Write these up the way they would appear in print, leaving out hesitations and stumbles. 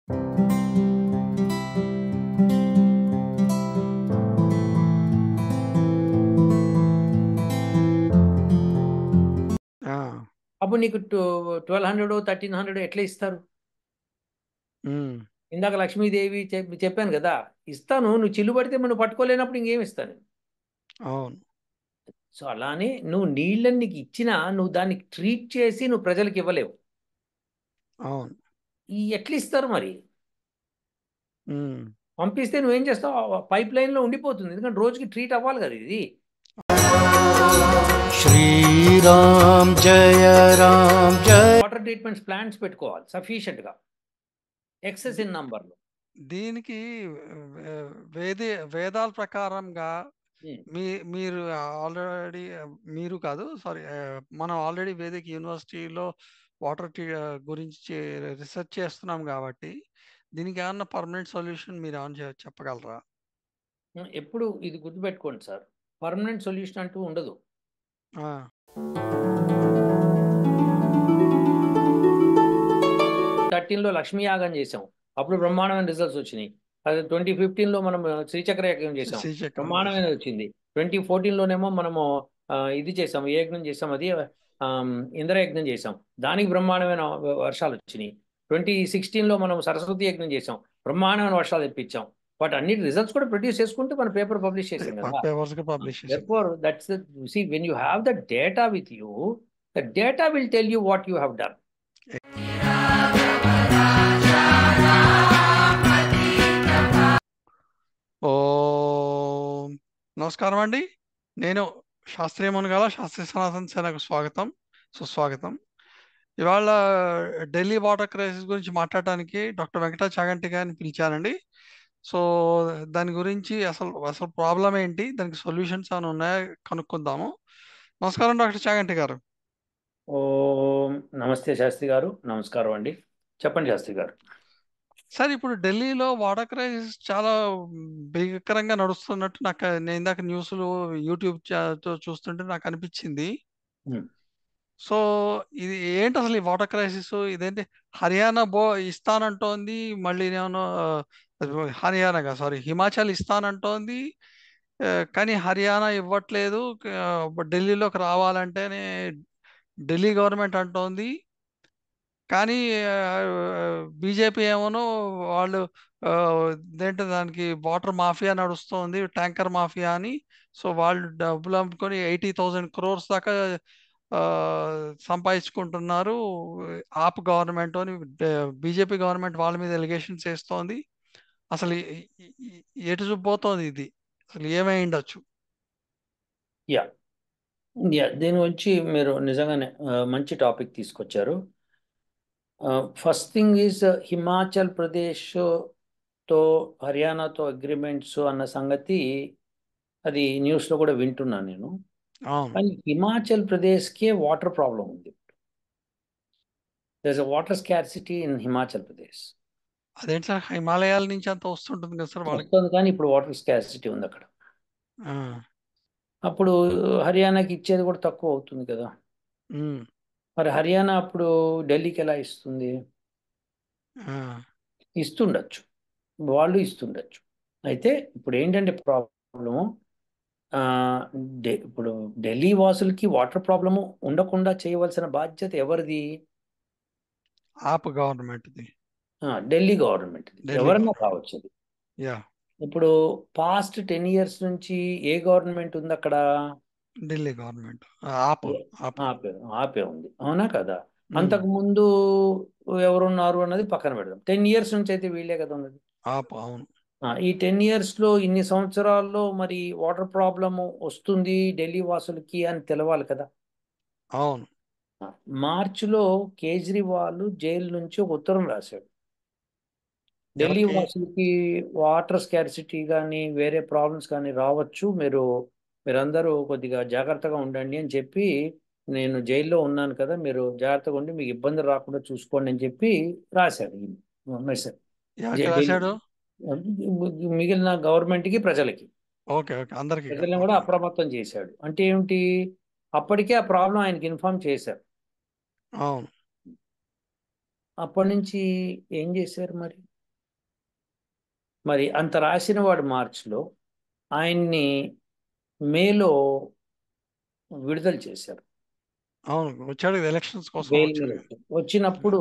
ఆ, అప్పుడు నీకు 1200 1300 ఎట్లా ఇస్తారు? ఉమ్, ఇందాక లక్ష్మీదేవి చెప్పాను కదా, ఇస్తాను, నువ్వు చిల్లు పడితే నువ్వు పట్టుకోలేనప్పుడు ఇంకేమి ఇస్తాను. అవును, సో అలానే నువ్వు నీళ్ళని నీకు ఇచ్చినా నువ్వు దాన్ని ట్రీట్ చేసి నువ్వు ప్రజలకు ఇవ్వలేవు. అవును, ఈ ఎట్లా ఇస్తారు మరి? ఉమ్. పంపిస్తే నువ్వేం చేస్తావు? పైప్ లైన్లో ఉండిపోతుంది, ఎందుకంటే రోజుకి ట్రీట్ అవ్వాలి కదా ఇది. శ్రీరామ్ జయ రామ్ జయ. వాటర్ ట్రీట్మెంట్ ప్లాంట్స్ పెట్టుకోవాలి సఫిషియెంట్గా, ఎక్సెస్ ఇన్ నంబర్లో. దీనికి వేదాల ప్రకారంగా మీరు ఆల్రెడీ, మీరు కాదు సారీ, మనం ఆల్రెడీ వేదిక్ యూనివర్సిటీలో వాటర్ గురించి రీసెర్చ్ చేస్తున్నాం కాబట్టి దీనికి ఏమన్నా పర్మనెంట్ సొల్యూషన్ మీరు ఏమన్నా చెప్పగలరా? ఎప్పుడు ఇది గుర్తుపెట్టుకోండి సార్, పర్మనెంట్ సొల్యూషన్ అంటూ ఉండదు. ఆ, 13లో లక్ష్మీ యాగం చేసాం, అప్పుడు బ్రహ్మాండమైన రిజల్ట్స్ వచ్చినాయి. అది 2015లో మనం శ్రీచక్ర యజ్ఞం చేసాం, శ్రీచక్రం బ్రహ్మాండమైన వచ్చింది. 2014లోనేమో మనము ఇది చేసాం, ఏ యజ్ఞం చేసాం అది, ఇంద్రయజ్ఞం చేసాం, దానికి బ్రహ్మాండమైన వర్షాలు వచ్చినాయి. 2016లో మనం సరస్వతి యజ్ఞం చేసాం, బ్రహ్మాండమైన వర్షాలు తెప్పించాం. బట్ అన్నిటి రిజల్ట్స్ కూడా ప్రొడ్యూస్ చేసుకుంటూ మన పేపర్ పబ్లిష్ చేసాం కదా. పేపర్స్ గా పబ్లిష్ చేశారు. Therefore, that's the, see, when you have the data with you, the data will tell you what you have done. ఓ, నమస్కారం అండి. నేను శాస్త్రీయ మునగాల, శాస్త్రీయ సనాతన సేనకు స్వాగతం, సుస్వాగతం. ఇవాళ ఢిల్లీ వాటర్ క్రైసిస్ గురించి మాట్లాడటానికి డాక్టర్ వెంకట చాగంటి గారిని పిలిచానండి. సో దాని గురించి అసలు అసలు ప్రాబ్లం ఏంటి, దానికి సొల్యూషన్స్ ఏమైనా ఉన్నాయా కనుక్కుందాము. నమస్కారం డాక్టర్ చాగంటి గారు. ఓం నమస్తే శాస్త్రి గారు, నమస్కారం అండి, చెప్పండి శాస్త్రి గారు. సార్, ఇప్పుడు ఢిల్లీలో వాటర్ క్రైసిస్ చాలా భీకరంగా నడుస్తున్నట్టు నేను ఇందాక న్యూస్లు యూట్యూబ్ చూస్తుంటే నాకు అనిపించింది. సో ఇది ఏంటి అసలు ఈ వాటర్ క్రైసిస్? ఇదేంటి హర్యానా ఇస్తానంటోంది, మళ్ళీ నేను హర్యానాగా సారీ హిమాచల్ ఇస్తానంటోంది, కానీ హర్యానా ఇవ్వట్లేదు. ఢిల్లీలోకి రావాలంటేనే ఢిల్లీ గవర్నమెంట్ అంటోంది, కానీ బీజేపీ ఏమోనో వాళ్ళు ఇదేంటి దానికి వాటర్ మాఫియా నడుస్తోంది, ట్యాంకర్ మాఫియా అని. సో వాళ్ళు డబ్బులు అమ్ముకొని 80,000 crores దాకా సంపాదించుకుంటున్నారు. ఆప్ గవర్నమెంట్ అని బీజేపీ గవర్నమెంట్ వాళ్ళ మీద ఎలిగేషన్స్ వేస్తోంది. అసలు ఎటు చూపోతోంది ఇది? అసలు ఏమై ఉండొచ్చు? యా యా దీని గురించి మీరు నిజంగానే మంచి టాపిక్ తీసుకొచ్చారు. ఫస్ట్ థింగ్ ఈజ్ హిమాచల్ ప్రదేశ్తో హర్యానాతో అగ్రిమెంట్స్ అన్న సంగతి అది న్యూస్లో కూడా వింటున్నాను నేను. అవును, కానీ హిమాచల్ ప్రదేశ్కే వాటర్ ప్రాబ్లం ఉంది. there's a water scarcity in Himachal Pradesh. అదేంటి సార్, హిమాలయాల నుంచి అంత వస్తుంటుంది కదా సార్ వాళ్ళకి? వస్తుంది కానీ ఇప్పుడు వాటర్ స్కార్సిటీ ఉంది అక్కడ. ఆ, అప్పుడు హర్యానాకి ఇచ్చేది కూడా తక్కువ అవుతుంది కదా. ఉమ్, మరి హర్యానా అప్పుడు ఢిల్లీకి ఎలా ఇస్తుంది? ఆ, ఇస్తుండొచ్చు, వాళ్ళు ఇస్తుండొచ్చు. అయితే ఇప్పుడు ఏంటంటే ప్రాబ్లము, ఇప్పుడు ఢిల్లీ వాసులకి వాటర్ ప్రాబ్లము ఉండకుండా చేయవలసిన బాధ్యత ఎవరిది? ఆప్ గవర్నమెంట్ది, ఢిల్లీ గవర్నమెంట్, ఢిల్లీ ఎవరన్నా గవర్నమెంట్. కావచ్చు అది. యా, ఇప్పుడు పాస్ట్ 10 years నుంచి ఏ గవర్నమెంట్ ఉంది అక్కడ? ఢిల్లీ గవర్నమెంట్. ఆప్ ఆప్. ఆపే ఉంది, అవునా కదా? ఉమ్, అంతకు ముందు ఎవరున్నారు అన్నది పక్కన పెడదాం, 10 years నుంచి అయితే వీళ్ళే కదా ఉన్నది. ఆప్, అవును. ఈ 10 yearsలో ఇన్ని సంవత్సరాల్లో మరి వాటర్ ప్రాబ్లము వస్తుంది ఢిల్లీ వాసులకి అని తెలవాలి కదా. అవును, మార్చిలో కేజ్రీవాల్ జైలు నుంచి ఒక ఉత్తరం రాశాడు, ఢిల్లీ ఎవరికి? వాసులకి వాటర్ స్కార్సిటీ కానీ వేరే ప్రాబ్లమ్స్ కానీ రావచ్చు, మీరందరూ కొద్దిగా జాగ్రత్తగా ఉండండి అని చెప్పి, నేను జైల్లో ఉన్నాను కదా, మీరు జాగ్రత్తగా ఉండి మీకు ఇబ్బంది రాకుండా చూసుకోండి అని చెప్పి రాశాడు ఈ మెసేజ్. ఎవరికి రాశాడు? మిగిలిన గవర్నమెంట్కి, ప్రజలకి. ఓకే, ఓకే, అందరికి. ప్రజలను కూడా ఓకే, అప్రమత్తం చేశాడు. అంటే ఏమిటి? అప్పటికే ఆ ప్రాబ్లం ఆయనకి ఇన్ఫార్మ్ చేశారు. అవును. అప్పటి నుంచి ఏం చేశారు మరి? మరి అంత రాసిన వాడు మార్చిలో ఆయన్ని మేలో విడుదల చేశారు. అవును, వచ్చాడు ఎలక్షన్స్ కోసం బెయిల్ మీద వచ్చాడు. వచ్చినప్పుడు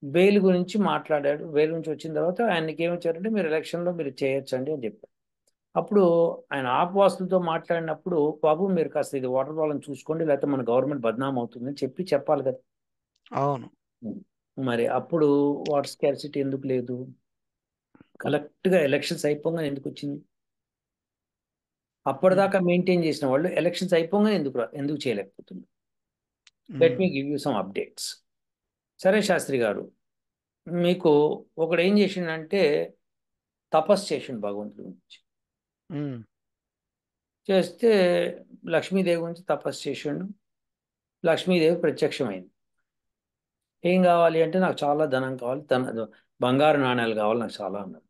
బెయిల్ గురించి మాట్లాడాడు. బెయిల్ గురించి వచ్చిన తర్వాత ఆయనకి ఏమిచ్చారంటే మీరు ఎలక్షన్లో మీరు చేయొచ్చండి అని చెప్పారు. అప్పుడు ఆయన ఆపవాసులతో మాట్లాడినప్పుడు బాబు మీరు కాస్త ఇది వాటర్ ప్రాబ్లం చూసుకోండి, లేకపోతే మన గవర్నమెంట్ బద్నాం అవుతుందని చెప్పాలి కదా. అవును. మరి అప్పుడు వాటర్ స్కార్సిటీ ఎందుకు లేదు? కరెక్ట్గా ఎలక్షన్స్ అయిపోగానే ఎందుకు వచ్చింది? అప్పటిదాకా మెయింటైన్ చేసిన వాళ్ళు ఎలక్షన్స్ అయిపోగానే ఎందుకు చేయలేకపోతున్నారు? Let me give you some updates. సరే శాస్త్రి గారు, మీకు ఒకడు ఏం చేసిండంటే తపస్సు చేసిండు భగవంతుడి గురించి. చేస్తే లక్ష్మీదేవి గురించి తపస్సు చేసిండు. లక్ష్మీదేవి ప్రత్యక్షమైంది. ఏం కావాలి అంటే నాకు చాలా ధనం కావాలి, బంగారు నాణ్యాలు కావాలి నాకు చాలా అన్నారు.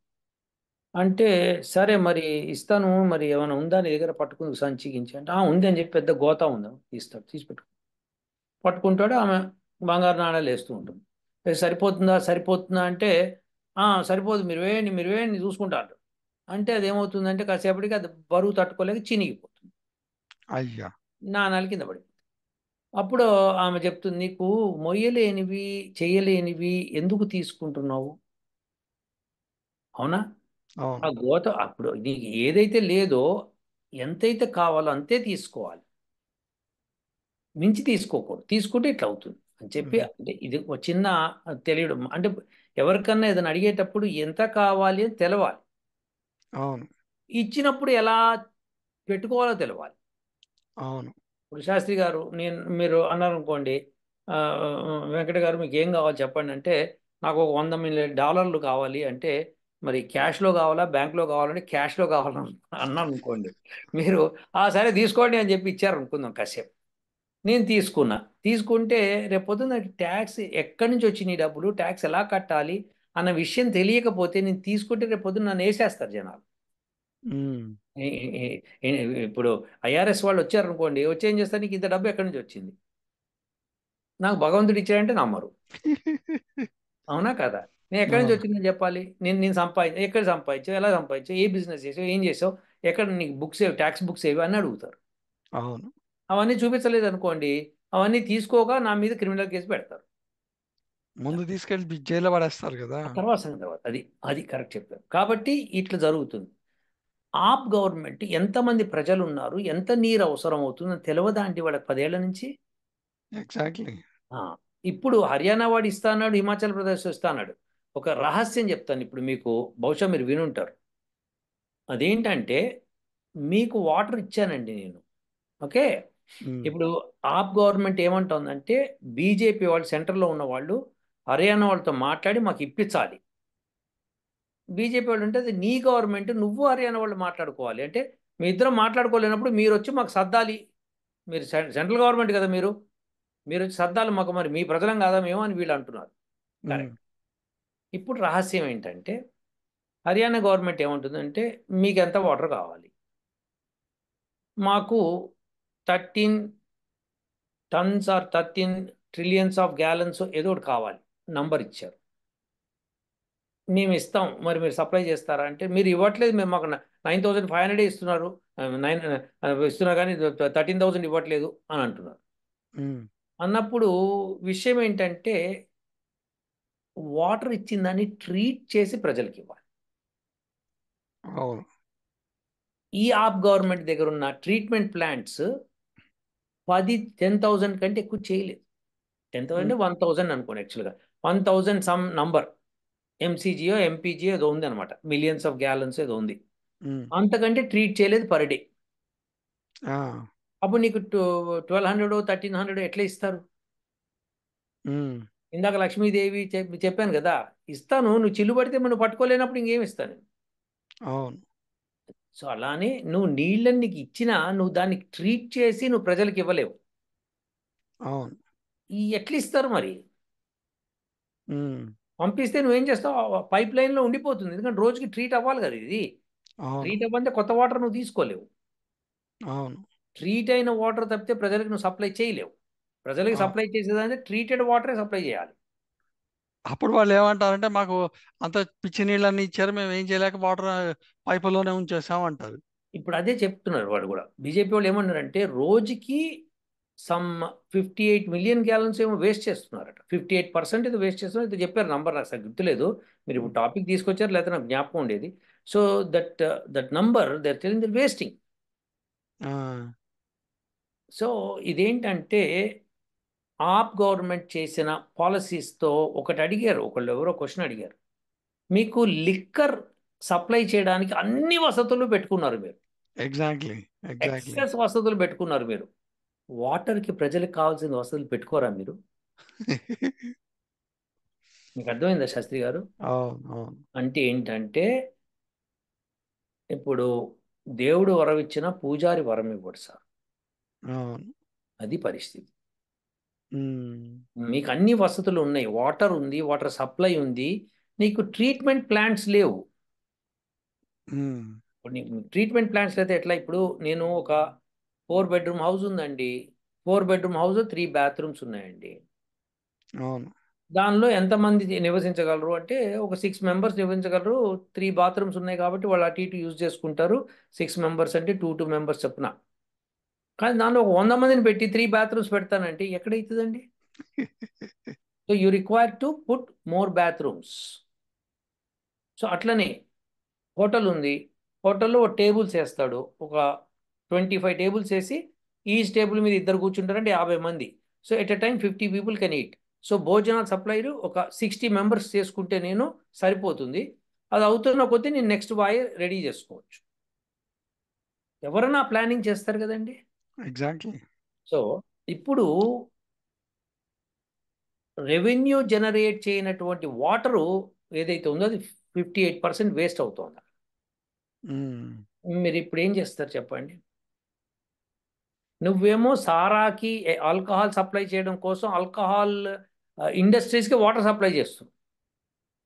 అంటే సరే మరి ఇస్తాను, మరి ఏమైనా ఉందా నీ దగ్గర పట్టుకుని సంచిగించి అంటే ఉంది అని చెప్పి పెద్ద గోతా ఉందా తీస్తాడు, తీసి పట్టుకుంటాడు. ఆమె బంగారు నాణ్యాలు వేస్తూ ఉంటుంది. సరిపోతుందా అంటే సరిపోదు, మీరు వేయండి చూసుకుంటారు. అంటే అది ఏమవుతుందంటే కాసేపటికి అది బరువు తట్టుకోలేక చినిగిపోతుంది, అయ్యా. నాణాలు కింద పడి. అప్పుడు ఆమె చెప్తుంది, నీకు మొయ్యలేనివి చెయ్యలేనివి ఎందుకు తీసుకుంటున్నావు? అవునా? ఆ అవును. గోత అప్పుడు నీకు ఏదైతే లేదో ఎంతైతే కావాలో అంతే తీసుకోవాలి, మించి తీసుకోకూడదు. తీసుకుంటే ఇట్లా అవుతుంది అని చెప్పి, అంటే ఇది ఒక చిన్న తెలియడం. అంటే ఎవరికన్నా ఏదైనా అడిగేటప్పుడు ఎంత కావాలి అని తెలవాలి, అవును. ఇచ్చినప్పుడు ఎలా పెట్టుకోవాలో తెలవాలి. అవును. ఇప్పుడు శాస్త్రి గారు మీరు అన్నారు అనుకోండి, వెంకట గారు మీకు ఏం కావాలి చెప్పండి అంటే, నాకు ఒక $100 మిలియన్ కావాలి అంటే, మరి క్యాష్లో కావాలా బ్యాంక్లో కావాలంటే క్యాష్లో కావాలని అన్నాను అనుకోండి. మీరు సరే తీసుకోండి అని చెప్పి ఇచ్చారు అనుకుందాం కాసేపు. నేను తీసుకుంటే రేపొద్దున నాకు ట్యాక్స్ ఎక్కడి నుంచి వచ్చినాయి డబ్బులు, ట్యాక్స్ ఎలా కట్టాలి అన్న విషయం తెలియకపోతే నేను తీసుకుంటే రేపొద్దున నన్ను వేసేస్తారు జనాలు. ఈ- ఈ- ఇప్పుడు ఐఆర్ఎస్ వాళ్ళు వచ్చారనుకోండి, వచ్చి ఏం చేస్తారు, నీకు ఇంత డబ్బు ఎక్కడి నుంచి వచ్చింది, నాకు భగవంతుడు ఇచ్చాడంటే నమ్మరు. అవునా కదా? నేను ఎక్కడి నుంచి అవును. వచ్చిందని చెప్పాలి. నేను ఎక్కడ సంపాదించావు, ఎలా సంపాదించావు, ఏ బిజినెస్ చేసావు, ఏం చేసావు, ఎక్కడ నీకు బుక్స్ ఏవి, ట్యాక్స్ బుక్స్ ఏవి అని అడుగుతారు. అవును. అవన్నీ చూపించలేదు అనుకోండి, అవన్నీ తీసుకోగా నా మీద క్రిమినల్ కేసు పెడతారు. ముందు తీసుకెళ్ళి జైల్లో పడేస్తారు కదా. ఆ తర్వాత సంగతి తర్వాత అది అది కరెక్ట్ చెప్పారు. కాబట్టి ఇట్లా జరుగుతుంది. గవర్నమెంట్ ఎంతమంది ప్రజలు ఉన్నారు, ఎంత నీరు అవసరం అవుతుందని తెలియదా అండి వాళ్ళకి 10 ఏళ్ల నుంచి? ఎగ్జాక్ట్లీ. ఆ, ఇప్పుడు హర్యానా వాడు ఇస్తా అన్నాడు, హిమాచల్ ప్రదేశ్ ఇస్తా అన్నాడు. ఒక రహస్యం చెప్తాను ఇప్పుడు మీకు, బహుశా మీరు వినుంటారు. అదేంటంటే, మీకు వాటర్ ఇచ్చానండి నేను, ఓకే. ఇప్పుడు గవర్నమెంట్ ఏమంటుందంటే, బీజేపీ వాళ్ళు సెంటర్లో ఉన్న వాళ్ళు హర్యానా వాళ్ళతో మాట్లాడి మాకు ఇప్పించాలి. బీజేపీ వాళ్ళు అంటే అది నీ గవర్నమెంట్, నువ్వు హర్యానా వాళ్ళు మాట్లాడుకోవాలి. అంటే మీ ఇద్దరం మాట్లాడుకోలేనప్పుడు మీరు వచ్చి మాకు సర్దాలి. మీరు సెంట్రల్ గవర్నమెంట్ కదా, మీరు వచ్చి సర్దాలి మాకు, మరి మీ ప్రజలం కాదా మేము అని వీళ్ళు అంటున్నారు. కరెక్ట్. ఇప్పుడు రహస్యం ఏంటంటే, హర్యానా గవర్నమెంట్ ఏమంటుందంటే, మీకు ఎంత వాటర్ కావాలి, మాకు 13 tons or 13 trillions of gallons ఏదో ఒకటి కావాలి, నంబర్ ఇచ్చారు. మేము ఇస్తాం, మరి మీరు సప్లై చేస్తారా అంటే, మీరు ఇవ్వట్లేదు, మేము మాకు 9,500 ఇస్తున్నారు, 9 ఇస్తున్నారు కానీ 13,000 ఇవ్వట్లేదు అని అంటున్నారు. అన్నప్పుడు విషయం ఏంటంటే, వాటర్ ఇచ్చిందని ట్రీట్ చేసి ప్రజలకు ఇవ్వాలి. అవును. ఈ గవర్నమెంట్ దగ్గర ఉన్న ట్రీట్మెంట్ ప్లాంట్స్ 10,000 కంటే ఎక్కువ చేయలేదు. 10,000 అంటే 1,000 అనుకోండి, యాక్చువల్గా 1,000 సమ్ నంబర్, ఎంసీజీయో ఎంపీజీయో ఏదో ఉంది అనమాట, మిలియన్స్ ఆఫ్ గ్యాలన్స్ ఏదో ఉంది. అంతకంటే ట్రీట్ చేయలేదు పర్ డే. అప్పుడు నీకు 1,200 1,300 ఎట్లా ఇస్తారు? ఇందాక లక్ష్మీదేవి చెప్పాను కదా, ఇస్తాను, నువ్వు చిల్లు పడితే మనం పట్టుకోలేనప్పుడు ఇంకేమి ఇస్తాను. అవును. సో అలానే నువ్వు నీళ్ళని నీకు ఇచ్చినా నువ్వు దాన్ని ట్రీట్ చేసి నువ్వు ప్రజలకు ఇవ్వలేవు. అవును. ఎట్లా ఇస్తారు మరి? పంపిస్తే నువ్వేం చేస్తావు, పైప్ లైన్లో ఉండిపోతుంది, ఎందుకంటే రోజుకి ట్రీట్ అవ్వాలి కదా ఇది. అవును. ట్రీట్ అవ్వంటే కొత్త వాటర్ నువ్వు తీసుకోలేవు. అవును. ట్రీట్ అయిన వాటర్ తప్పితే ప్రజలకు నువ్వు సప్లై చేయలేవు. ప్రజలకు అవును. సప్లై చేసేదంటే ట్రీటెడ్ వాటరే సప్లై చేయాలి. అప్పుడు వాళ్ళు ఏమంటారంటే మాకు అంత పిచ్చి నీళ్ళన్నీ ఇచ్చారు, మేము ఏం చేయలేక వాటర్ పైపుల్లోనే ఉంచేసాం అంటారు. ఇప్పుడు అదే చెప్తున్నారు వాళ్ళు కూడా. బీజేపీ వాళ్ళు ఏమన్నారంటే రోజుకి సమ్ 58 మిలియన్ గ్యాలన్స్ ఏమో వేస్ట్ చేస్తున్నారట. 58% ఇది వేస్ట్ చేస్తున్నారు, ఇది చెప్పారు నంబర్, నాకు అసలు గుర్తులేదు. మీరు ఇప్పుడు టాపిక్ తీసుకొచ్చారు, లేకపోతే నాకు జ్ఞాపకం ఉండేది. So that number they are telling the wasting. ఆ, సో ఇదేంటంటే ఆప్ గవర్నమెంట్ చేసిన పాలసీస్తో ఒకటి అడిగారు, ఒకళ్ళు ఎవరో క్వశ్చన్ అడిగారు, మీకు లిక్కర్ సప్లై చేయడానికి అన్ని వసతులు పెట్టుకున్నారు మీరు, ఎగ్జాక్ట్లీ, ఎగ్జాక్ట్లీ. ఎక్సెస్ వసతులు పెట్టుకున్నారు మీరు, వాటర్కి ప్రజలకు కావాల్సిన వసతులు పెట్టుకోరా మీరు? మీకు అర్థమైందా శాస్త్రి గారు? అవును, అవును, అంటే ఏంటంటే ఇప్పుడు దేవుడు వరం ఇచ్చిన పూజారి వరం ఇవ్వడు సార్. అవును. అది పరిస్థితి. ఉమ్, మీకు అన్ని వసతులు ఉన్నాయి, వాటర్ ఉంది, వాటర్ సప్లై ఉంది, నీకు ట్రీట్మెంట్ ప్లాంట్స్ లేవు. ఉమ్, ఇప్పుడు నీకు ట్రీట్మెంట్ ప్లాంట్స్ అయితే ఎట్లా? ఇప్పుడు నేను ఒక 4 బెడ్రూమ్ హౌస్ ఉందండి, 4 బెడ్రూమ్ హౌస్ 3 బాత్రూమ్స్ ఉన్నాయండి. అవును. దానిలో ఎంతమంది నివసించగలరు అంటే ఒక 6 మెంబర్స్ నివసించగలరు. 3 బాత్రూమ్స్ ఉన్నాయి కాబట్టి వాళ్ళు అటు ఇటు యూజ్ చేసుకుంటారు. 6 మెంబర్స్ అంటే 2 2 మెంబర్స్ చొప్పున. కానీ దానిలో ఒక 100 మందిని పెట్టి 3 బాత్రూమ్స్ పెడతానంటే ఎక్కడైతుందండి? So you require to put more bathrooms. So అట్లనే హోటల్ ఉంది, హోటల్లో టేబుల్స్ వేస్తాడు, ఒక 25 టేబుల్స్ వేసి ఈచ్ టేబుల్ మీద ఇద్దరు కూర్చుంటారంటే 50 మంది. So at a time 50 people can eat. So భోజనాల సప్లైలు ఒక 60 మెంబర్స్ చేసుకుంటే నేను సరిపోతుంది. అది అవుతున్న కొద్దీ నేను నెక్స్ట్ బాయ్ రెడీ చేసుకోవచ్చు. ఎవరైనా ప్లానింగ్ చేస్తారు కదండి. ఎగ్జాక్ట్లీ. సో ఇప్పుడు రెవెన్యూ జనరేట్ చేయనటువంటి వాటరు ఏదైతే ఉందో అది 58% వేస్ట్ అవుతుంది. ఉమ్, మీరు ఇప్పుడు ఏం చేస్తారు చెప్పండి? నువ్వేమో సారాకి ఆల్కహాల్ సప్లై చేయడం కోసం ఆల్కహాల్ ఇండస్ట్రీస్కి వాటర్ సప్లై చేస్తున్నావు.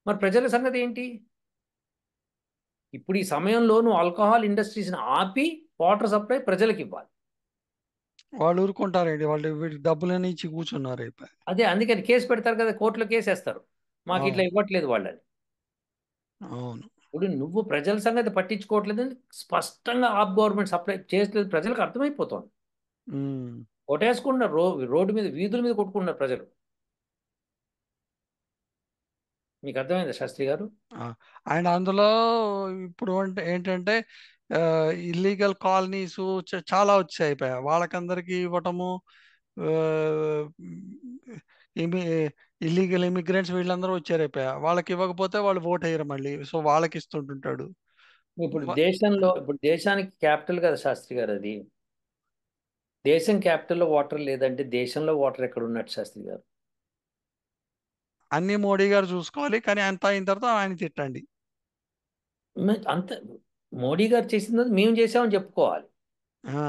మరి ప్రజల సంగతి ఏంటి? ఇప్పుడు ఈ సమయంలో నువ్వు ఆల్కహాల్ ఇండస్ట్రీస్ని ఆపి వాటర్ సప్లై ప్రజలకు ఇవ్వాలి. వాళ్ళు ఊరుకుంటారండి, వాళ్ళు వీటికి డబ్బులని ఇచ్చి కూర్చున్నారు అయిపోయి. అదే అందుకని కేసు పెడతారు కదా, కోర్టులో కేసు వేస్తారు, మాకు ఇట్లా అవును, ఇవ్వట్లేదు వాళ్ళని. అవును. ఇప్పుడు నువ్వు ప్రజల సంగతి పట్టించుకోవట్లేదని స్పష్టంగా ఆప్ గవర్నమెంట్ సప్లై చేయట్లేదు, ప్రజలకు అర్థమైపోతుంది. ఉమ్. కొట్టేసుకుంటున్నారు, రోడ్డు మీద వీధుల మీద కొట్టుకుంటున్నారు ప్రజలు. మీకు అర్థమైందా శాస్త్రి గారు? అండ్ అందులో ఇప్పుడు అంటే ఏంటంటే ఇల్లీగల్ కాలనీస్ చాలా వచ్చాయి అయిపోయా, వాళ్ళకందరికీ ఇవ్వటము. ఇల్లీగల్ ఇమిగ్రెంట్స్ వీళ్ళందరూ వచ్చారు అయిపోయా, వాళ్ళకి ఇవ్వకపోతే వాళ్ళు ఓట్ వేయరు మళ్ళీ, సో వాళ్ళకి ఇస్తుంటుంటాడు. ఇప్పుడు వ- దేశంలో, ఇప్పుడు దేశానికి క్యాపిటల్ కదా శాస్త్రి గారు అది. దేశం క్యాపిటల్లో వాటర్ లేదంటే దేశంలో వాటర్ ఎక్కడ ఉన్నట్టు శాస్త్రి గారు? అన్ని మోడీ గారు చూసుకోవాలి, కానీ అంత అయిన తర్వాత ఆయన తిట్టండి. అంత మోడీ గారు చేసింది మేము చేసామని చెప్పుకోవాలి. ఆ,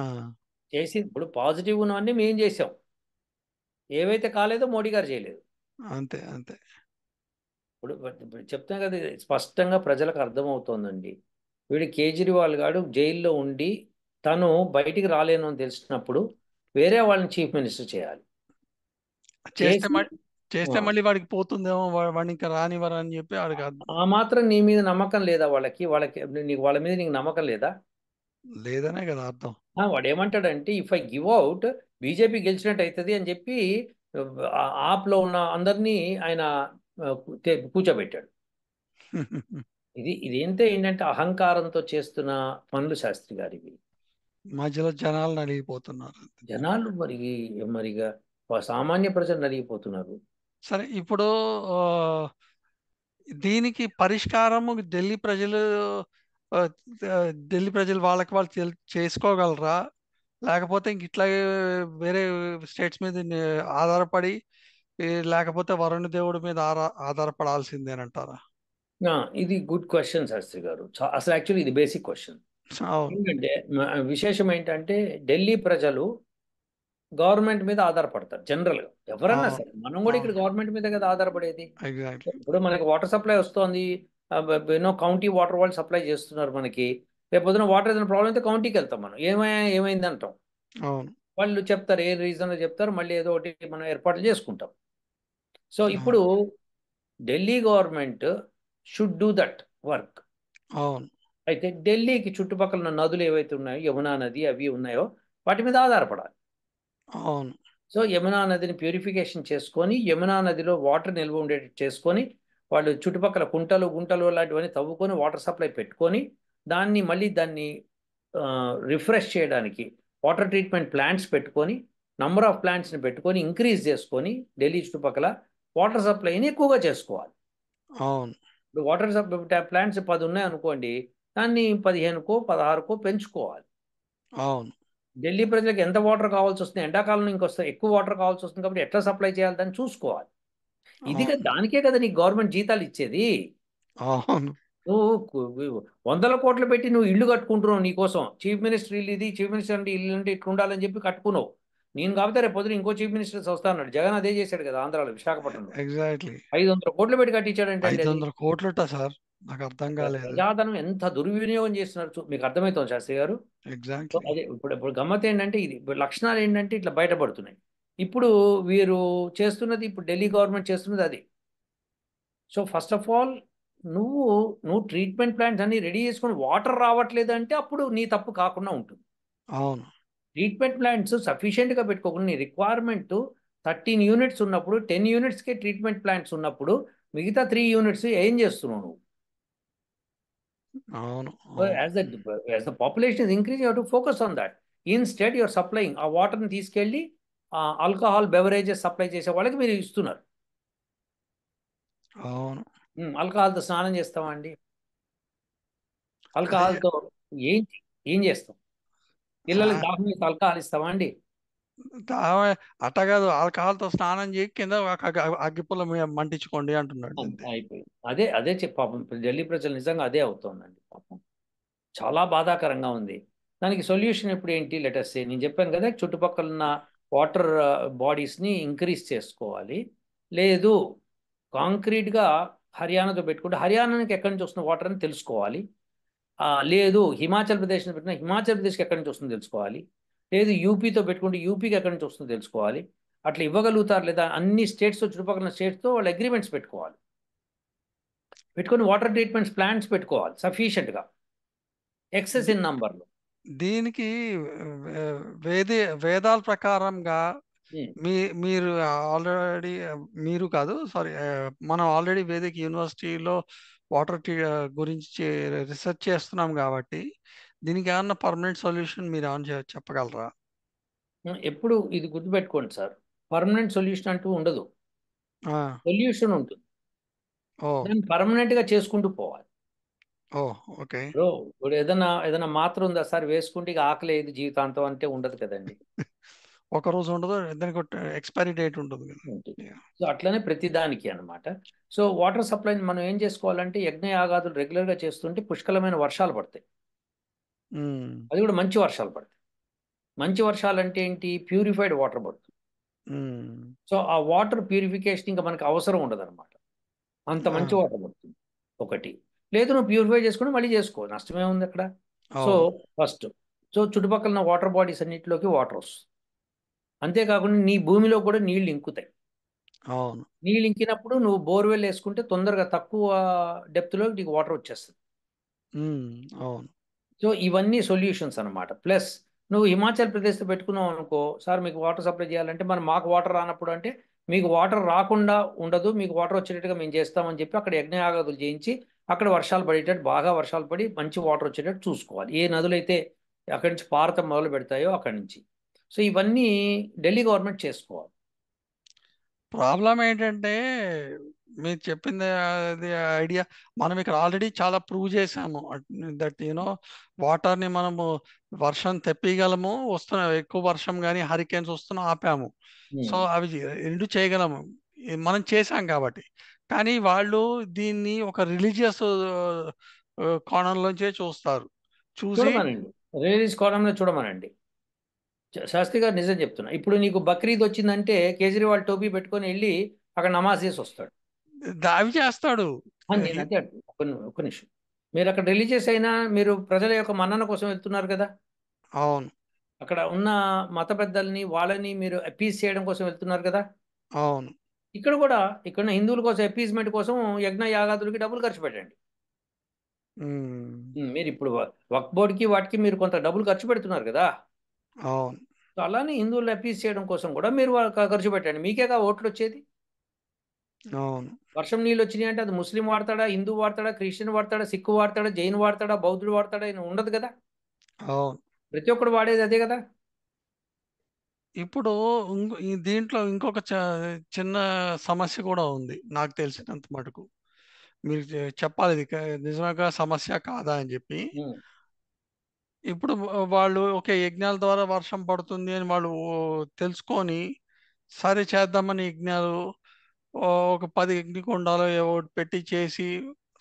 చేసి ఇప్పుడు పాజిటివ్ ఉన్నవన్నీ మేము చేసాం, ఏవైతే కాలేదో మోడీ గారు చేయలేదు. అంతే, అంతే. ఇప్పుడు చెప్తాం కదా, ఇది స్పష్టంగా ప్రజలకు అర్థమవుతోందండి. వీడు కేజ్రీవాల్ గారు జైల్లో ఉండి తను బయటికి రాలేను అని తెలిసినప్పుడు వేరే వాళ్ళని చీఫ్ మినిస్టర్ చేయాలి. చేస్తే చేసి చేస్తే ఆ, మళ్ళీ వాడికి పోతుందేమో, వాడిని ఇంకా రానివ్వరు అని చెప్పి వాడికి ఆ మాత్రం నీ మీద నమ్మకం లేదా వాళ్ళకి? నీకు వాళ్ళ మీద నీకు నమ్మకం లేదా? లేదనే కదా అర్థం. వాడు ఏమంటాడంటే if I give out BJP గెలిచినట్టు అవుతుంది అని చెప్పి ఆప్లో ఉన్న అందరినీ ఆయన కూర్చోబెట్టాడు. ఇదేంటే ఏంటంటే అహంకారంతో చేస్తున్న పనులు శాస్త్రి గారివి. మధ్యలో జనాలు నలిగిపోతున్నారు. జనాలు మరిగా సామాన్య ప్రజలు నలిగిపోతున్నారు. సరే, ఇప్పుడు ఆ, దీనికి పరిష్కారము ఢిల్లీ ప్రజలు, ఆ, ఆ, ఢిల్లీ ప్రజలు వాళ్ళకి వాళ్ళు చేసుకోగలరా? లేకపోతే ఇంక ఇట్లాగే వేరే స్టేట్స్ మీద ఆధారపడి, లేకపోతే వరుణ దేవుడి మీద ఆధారపడాల్సిందేనంటారా? ఆ, ఇది గుడ్ క్వశ్చన్ శాస్త్రి గారు. అసలు యాక్చువల్లీ ఇది బేసిక్ క్వశ్చన్. అవును, ఏంటంటే విశేషం ఏంటంటే ఢిల్లీ ప్రజలు గవర్నమెంట్ మీద ఆధారపడతారు జనరల్గా. ఎవరన్నా అవును, సరే, మనం కూడా ఇక్కడ అవును. గవర్నమెంట్ మీద కదా ఆధారపడేది. ఎగ్జాక్ట్లీ. ఇప్పుడు మనకి వాటర్ సప్లై వస్తుంది, ఎన్నో కౌంటీ వాటర్ వాళ్ళు సప్లై చేస్తున్నారు మనకి. రేపు పొద్దున వాటర్ ఏదైనా ప్రాబ్లం అయితే కౌంటీకి వెళ్తాం మనం, ఏమైంది అంటాం. అవును, వాళ్ళు చెప్తారు, ఏ రీజన్లో చెప్తారు, మళ్ళీ ఏదో ఒకటి మనం ఏర్పాట్లు చేసుకుంటాం. సో ఇప్పుడు అవును. Delhi government should do that work. అవును. అయితే ఢిల్లీకి చుట్టుపక్కల ఉన్న నదులు ఏవైతే ఉన్నాయో, యమునా నది అవి ఉన్నాయో, వాటి మీద ఆధారపడాలి. అవును. సో యమునా నదిని ప్యూరిఫికేషన్ చేసుకొని, యమునా నదిలో వాటర్ నిల్వ ఉండేటట్టు చేసుకొని, వాళ్ళు చుట్టుపక్కల కుంటలు గుంటలు లాంటివన్నీ తవ్వుకొని వాటర్ సప్లై పెట్టుకొని, దాన్ని రిఫ్రెష్ చేయడానికి వాటర్ ట్రీట్మెంట్ ప్లాంట్స్ పెట్టుకొని, నంబర్ ఆఫ్ ప్లాంట్స్ని పెట్టుకొని ఇంక్రీజ్ చేసుకొని ఢిల్లీ చుట్టుపక్కల వాటర్ సప్లైని ఎక్కువగా చేసుకోవాలి. అవును. ఇప్పుడు వాటర్ సప్లై ప్లాంట్స్ 10 ఉన్నాయి అనుకోండి, దాన్ని 15కో 16కో పెంచుకోవాలి. అవును. ఢిల్లీ ప్రజలకు ఎంత వాటర్ కావాల్సి వస్తుంది, ఎండాకాలంలో ఇంకొస్తే ఎక్కువ వాటర్ కావాల్సి వస్తుంది కాబట్టి ఎట్లా సప్లై చేయాలి దాన్ని చూసుకోవాలి. ఇదిగా అవును. దానికే కదా నీకు గవర్నమెంట్ జీతాలు ఇచ్చేది. అవును. నువ్వు వందల కోట్లు పెట్టి నువ్వు ఇల్లు కట్టుకుంటున్నావు నీకోసం. చీఫ్ మినిస్టర్ ఇల్లు ఇది, చీఫ్ మినిస్టర్ అంటే ఇల్లు అంటే ఇట్లా ఉండాలని చెప్పి కట్టుకున్నావు. నేను కాబట్టి రేపు పొద్దున ఇంకో చీఫ్ మినిస్టర్ వస్తా అన్నాడు. జగన్ అదే చేశాడు కదా ఆంధ్రాలో, విశాఖపట్నంలో ఎగ్జాక్ట్లీ. 500 కోట్లు పెట్టి కట్టించాడంటే అది. 500 కోట్లుట సార్, నాకు అర్థం కాలేదు. ప్రజాధనం ఎంత దుర్వినియోగం చేస్తున్నారు మీకు అర్థమవుతుంది శాస్త్రి గారు. So exactly. అదే ఇప్పుడు గమ్మత్ ఏంటంటే ఇది, ఇప్పుడు లక్షణాలు ఏంటంటే ఇట్లా బయటపడుతున్నాయి. ఇప్పుడు వీరు చేస్తున్నది, ఇప్పుడు ఢిల్లీ గవర్నమెంట్ చేస్తున్నది అది. సో ఫస్ట్ ఆఫ్ ఆల్ నువ్వు నువ్వు ట్రీట్మెంట్ ప్లాంట్స్ అన్ని రెడీ చేసుకొని వాటర్ రావట్లేదు అంటే అప్పుడు నీ తప్పు కాకుండా ఉంటుంది. అవును. ట్రీట్మెంట్ ప్లాంట్స్ సఫిషియెంట్గా పెట్టుకోకుండా నీ రిక్వైర్మెంట్ 13 యూనిట్స్ ఉన్నప్పుడు 10 యూనిట్స్కే ట్రీట్మెంట్ ప్లాంట్స్ ఉన్నప్పుడు మిగతా 3 యూనిట్స్ ఏం చేస్తున్నావు నువ్వు? అవును. So అవును. as the population is increasing, you have to focus on that. Instead, you're supplying ఆ వాటర్ని తీసుకెళ్ళి ఆల్కహాల్ బెవరేజెస్ సప్లై చేసే వాళ్ళకి మీరు ఇస్తున్నారు. అవును. ఆల్కహాల్తో స్నానం చేస్తామండి. అది ఆల్కహాల్తో ఏం ఏం చేస్తాం? పిల్లలకి సా- దాహం వేస్తే ఆల్కహాల్ ఇస్తామా అండి? అట్ట కాదు, ఆల్కహాల్తో స్నానం చేయి, కింద ఒక అగ్గిపుల్ల మీద మంటించుకోండి అంటున్నాడు అంతే. అయిపోయింది. అదే అదే పాపం ఇప్పుడు ఢిల్లీ ప్రజలు నిజంగా అదే అవుతోందండి పాపం. చాలా బాధాకరంగా ఉంది. దానికి సొల్యూషన్ ఇప్పుడు ఏంటి? లెటస్ సే నేను చెప్పాను కదా, చుట్టుపక్కల ఉన్న వాటర్ బాడీస్ని ఇంక్రీజ్ చేసుకోవాలి. లేదు కాంక్రీట్గా హర్యానాతో పెట్టుకుంటే హర్యానాకి ఎక్కడి నుంచి వస్తున్న వాటర్ అని తెలుసుకోవాలి. లేదు హిమాచల్ ప్రదేశ్ని పెట్టిన హిమాచల్ ప్రదేశ్కి ఎక్కడి నుంచి వస్తుందో తెలుసుకోవాలి. లేదు యూపీతో పెట్టుకుంటే యూపీకి ఎక్కడి నుంచి వస్తుందో తెలుసుకోవాలి. అట్లా ఇవ్వగలుగుతారు లేదా అన్ని స్టేట్స్తో, చుట్టుపక్కల స్టేట్స్తో వాళ్ళు అగ్రిమెంట్స్ పెట్టుకోవాలి. పెట్టుకొని వాటర్ ట్రీట్మెంట్స్ ప్లాంట్స్ పెట్టుకోవాలి సఫిషియెంట్గా, ఎక్సెస్ ది- ఇన్ నంబర్లో. దీనికి వేదాల ప్రకారంగా మీ మీరు ఆల్రెడీ, మీరు కాదు సారీ, మనం ఆల్రెడీ వేదిక యూనివర్సిటీలో వాటర్ గురించి రీసెర్చ్ చేస్తున్నాం కాబట్టి దీనికి ఏమన్నా పర్మనెంట్ సొల్యూషన్ మీరు ఏమన్నా చెప్పగలరా? ఎప్పుడు ఇది గుర్తుపెట్టుకోండి సార్, పర్మనెంట్ సొల్యూషన్ అంటూ ఉండదు. ఆ, సొల్యూషన్ ఉంటుంది, ఓ. దాన్ని పర్మనెంట్గా చేసుకుంటూ పోవాలి. ఓ. ఓకే. ఇప్పుడు ఏదైనా ఏదైనా మాత్ర ఉందా సార్ వేసుకుంటే ఇక ఆకలి లేదు జీవితాంతం అంటే ఉండదు కదండి. ఒక రోజు ఉండదు, దానికి ఎక్స్పైరీ డేట్ ఉంటుంది కదా. ఉంటుంది. Yeah. సో అట్లనే ప్రతిదానికి అన్నమాట. సో వాటర్ సప్లైని మనం ఏం చేసుకోవాలంటే యజ్ఞయాగాదులు రెగ్యులర్గా చేస్తుంటే పుష్కలమైన వర్షాలు పడతాయి. ఉమ్, అది కూడా మంచి వర్షాలు పడతాయి. మంచి వర్షాలు అంటే ఏంటి? ప్యూరిఫైడ్ వాటర్ పడుతుంది. ఉమ్, సో ఆ వాటర్ ప్యూరిఫికేషన్ ఇంకా మనకి అవసరం ఉండదు అనమాట. అంత ఆ, మంచి వాటర్ పడుతుంది ఒకటి. లేదు నువ్వు ప్యూరిఫై చేసుకుని మళ్ళీ చేసుకో, నష్టమే ఉంది అక్కడ. సో అవును. ఫస్ట్, సో చుట్టుపక్కల ఉన్న వాటర్ బాడీస్ అన్నింటిలోకి వాటర్ వస్తుంది. అంతేకాకుండా నీ భూమిలో కూడా నీళ్లు ఇంకుతాయి. అవును. నీళ్ళు ఇంకినప్పుడు నువ్వు బోర్వెల్ వేసుకుంటే తొందరగా తక్కువ డెప్త్లో నీకు వాటర్ వచ్చేస్తుంది. ఉమ్, అవును. సో ఇవన్నీ సొల్యూషన్స్ అనమాట. ప్లస్ నువ్వు హిమాచల్ ప్రదేశ్లో పెట్టుకున్నావు అనుకో, సార్ మీకు వాటర్ సప్లై చేయాలంటే మనం మాకు వాటర్ రానప్పుడు అంటే మీకు వాటర్ రాకుండా ఉండదు, మీకు వాటర్ వచ్చేటట్టుగా మేము చేస్తామని చెప్పి అక్కడ యజ్ఞయాగాదులు చేయించి అక్కడ వర్షాలు పడేటట్టు, బాగా వర్షాలు పడి మంచి వాటర్ వచ్చేటట్టు చూసుకోవాలి. ఏ నదులైతే అక్కడి నుంచి పారతం మొదలు పెడతాయో అక్కడి నుంచి. సో ఇవన్నీ ఢిల్లీ గవర్నమెంట్ చేసుకోవాలి. ప్రాబ్లం ఏంటంటే మీరు చెప్పింది అది ఐడియా, మనం ఇక్కడ ఆల్రెడీ చాలా ప్రూవ్ చేసాము దట్ వాటర్ని మనము వర్షం తెప్పియగలము, వస్తున్న ఎక్కువ వర్షం కానీ హరికేన్స్ వస్తున్నా ఆపాము. సో అవి రెండు చేయగలము, మనం చేసాం కాబట్టి. కానీ వాళ్ళు దీన్ని ఒక రిలీజియస్ కోణంలోంచే చూస్తారు. చూసి చూడమనండి, రిలీజ్ కాలంలో చూడమనండి. శాస్త్రి గారు నిజం చెప్తున్నా. ఇప్పుడు నీకు బక్రీద్ వచ్చిందంటే కేజ్రీవాల్ టోపీ పెట్టుకొని వెళ్ళి అక్కడ నమాజ్ చేసి వస్తాడు. అవి చేస్తాడు. నేను అదే అంటున్నా. ఒక్క నిమిషం, మీరు అక్కడ రిలీజియస్ అయినా మీరు ప్రజల యొక్క మన్నన కోసం వెళ్తున్నారు కదా. అవును. అక్కడ ఉన్న మత పెద్దల్ని వాళ్ళని మీరు అపీస్ చేయడం కోసం వెళ్తున్నారు కదా. అవును. ఇక్కడ కూడా ఇక్కడ హిందువుల కోసం అపీస్మెంట్ కోసం యజ్ఞ యాగాదులకి డబ్బులు ఖర్చు పెట్టండి. మీరు ఇప్పుడు వక్ఫ్ బోర్డుకి వాటికి మీరు కొంత డబ్బులు ఖర్చు పెడుతున్నారు కదా. అవును. సో అలానే హిందువులను అపీస్ చేయడం కోసం కూడా మీరు ఖర్చు పెట్టండి. మీకేగా ఓట్లు వచ్చేది. అవును. వర్షం నీళ్ళు వచ్చినాయి అంటే అది ముస్లిం వాడతాడా, హిందూ వాడతాడా, క్రిస్టియన్ వాడతాడా, సిక్కు వాడతాడా, జైన్ వాడతాడా, బౌద్ధుడు వాడతాడా, ఉండదు కదా. అవును. ప్రతి ఒక్కడు వాడేది అదే కదా. ఇప్పుడు ఈ దీంట్లో ఇంకొక చిన్న సమస్య కూడా ఉంది నాకు తెలిసినంత మటుకు. మీరు చెప్పాలి ఇది నిజంగా సమస్య కాదా అని చెప్పి. ఉమ్. ఇప్పుడు వాళ్ళు ఓకే యజ్ఞాల ద్వారా వర్షం పడుతుంది అని వాళ్ళు తెలుసుకొని సరే చేద్దామని యజ్ఞాలు ఒక 10 యజ్ఞకుండాలు ఏవో ఒకటి పెట్టి చేసి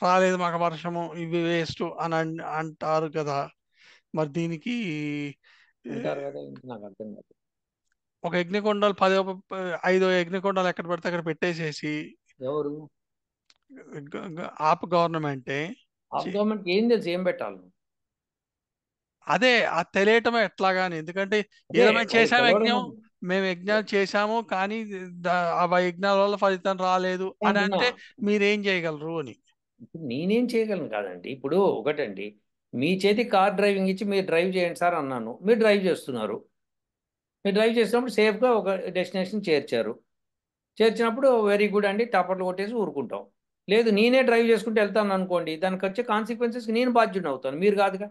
రాలేదు మాకు వర్షము ఇవి వేస్ట్ అని అంటారు కదా. మరి దీనికి ఏ, అంటారు కదా, నాకు అర్థం కాదు. ఒక యజ్ఞకొండాలు 5 యజ్ఞకొండాలు ఎక్కడ పడితే అక్కడ పెట్టేసేసి ఎవరు ఆప్ గవర్నమెంటే ఆఫ్ గవర్నమెంట్ ఏం తెలుసు ఏం పెట్టాలి. అదే తెలియటమే ఎట్లాగాని. ఎందుకంటే అదే ఏదో మేము అది చేసాము తెలవడం యజ్ఞం, మేము యజ్ఞాలు చేశాము కానీ ఆ యజ్ఞాల వల్ల ఫలితం రాలేదు అని అంటున్నా. అంటే మీరేం చేయగలరు అని. ఇప్పుడు నేనేం చేయగలను కాదండి. ఇప్పుడు ఒకటండి, మీ చేతి కార్ డ్రైవింగ్ ఇచ్చి మీరు డ్రైవ్ చేయండి సార్ అన్నాను, మీరు డ్రైవ్ చేస్తున్నారు. మీరు డ్రైవ్ చేసినప్పుడు సేఫ్గా ఒక డెస్టినేషన్ చేర్చారు. చేర్చినప్పుడు వెరీ గుడ్ అండి టపర్లు కొట్టేసి ఊరుకుంటాం. లేదు నేనే డ్రైవ్ చేసుకుంటూ వెళ్తాను అనుకోండి, దానికి వచ్చే కాన్సిక్వెన్సెస్ నేను బాధ్యుని అవుతాను, మీరు కాదుగా.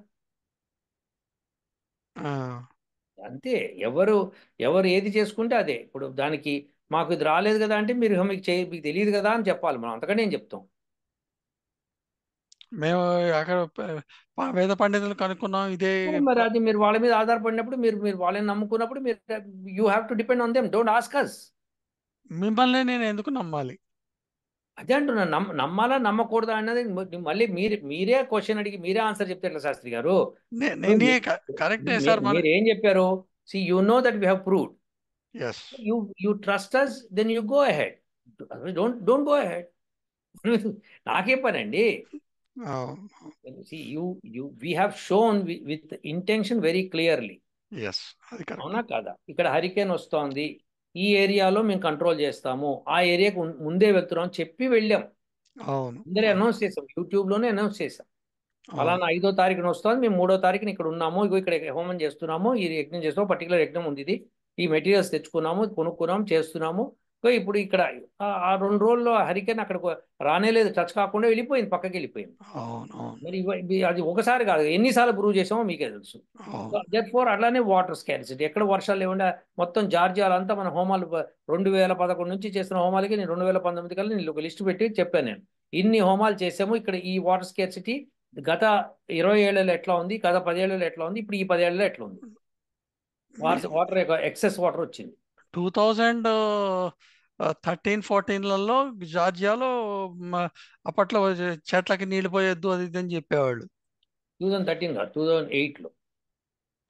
ఆ, అంతే. ఎవరు ఎవరు ఏది చేసుకుంటే అదే. ఇప్పుడు దానికి మాకు ఇది రాలేదు కదా అంటే మీరు మీకు తెలియదు కదా అని చెప్పాలి. మనం అంతకంటే ఏం చెప్తాం. మేము అక్కడ వేద పండితులు కనుక్కున్నాం ఇదే. మరి అది మీరు వాళ్ళ మీద ఆధారపడినప్పుడు, మీరు మీరు వాళ్ళని నమ్ముకున్నప్పుడు, మీరు you have to depend on them, don't ask us. మిమ్మల్ని నేను ఎందుకు నమ్మాలి? అదే అంటున్నాను, నమ్మాలా నమ్మకూడదా అన్నది మళ్ళీ మీరే క్వశ్చన్ అడిగి మీరే ఆన్సర్ చెప్తే ఎట్లా శాస్త్రి గారు. ఇప్పుడు నేనే కరెక్టే సార్ మన. మీరు ఏం చెప్పారు? See you know that we have proved, yes. You trust us, then you go ahead. Don't go ahead. నాకేం పని అండి. We have shown with intention very clearly. Yes, అది కరెక్ట్. అవునా కాదా? ఇక్కడ హరికేన్ వస్తోంది, ఈ ఏరియాలో మేము కంట్రోల్ చేస్తాము, ఆ ఏరియాకు ముందే వెళ్తున్నాం చెప్పి వెళ్ళాం. అవును. అందరూ అనౌన్స్ చేసాం, యూట్యూబ్లోనే అనౌన్స్ చేసాం. అవును. ఫలానా 5వ తారీఖున వస్తుంది, మేము 3వ తారీఖున ఇక్కడ ఉన్నాము, ఇగో ఇక్కడ హోమం చేస్తున్నాము, ఈ యజ్ఞం చేస్తాము, పర్టికులర్ యజ్ఞం ఉంది, ఇది ఈ మెటీరియల్స్ తెచ్చుకున్నాము, కొనుక్కున్నాము, చేస్తున్నాము. ఇగో ఇప్పుడు ఇక్కడ ఆ 2 రోజుల్లో హరికేన్ అక్కడ రానే లేదు, టచ్ కాకుండా వెళ్ళిపోయింది, పక్కకి వెళ్ళిపోయింది. అవును. అవును. మరి అది ఒకసారి కాదు, ఎన్నిసార్లు ప్రూవ్ చేసామో మీకే తెలుసు. అవును. దెర్ఫోర్ అట్లానే వాటర్ స్కార్సిటీ, ఎక్కడ వర్షాలు లేకుండా మొత్తం జార్జియాలో అంతా మన హోమాలు 2011 నుంచి చేసిన హోమాలకి నేను 2019 కల్లా నేను ఒక లిస్ట్ పెట్టి చెప్పాను. నేను ఇన్ని హోమాలు చేసాము, ఇక్కడ ఈ వాటర్ స్కార్సిటీ గత 20 ఏళ్లలో ఎట్లా ఉంది, గత 10 ఏళ్లలో ఎట్లా ఉంది, ఇప్పుడు ఈ 10 ఏళ్లలో ఎట్లా ఉంది, వాటర్ ఎక్సెస్ వాటర్ వచ్చింది. 2013-14లలో జార్జియాలో మ, అప్పట్లో చెట్లకి నీళ్ళు పోయొద్దు అది ఇది అని చెప్పేవాళ్ళు. 2013 కాదు, 2008లో.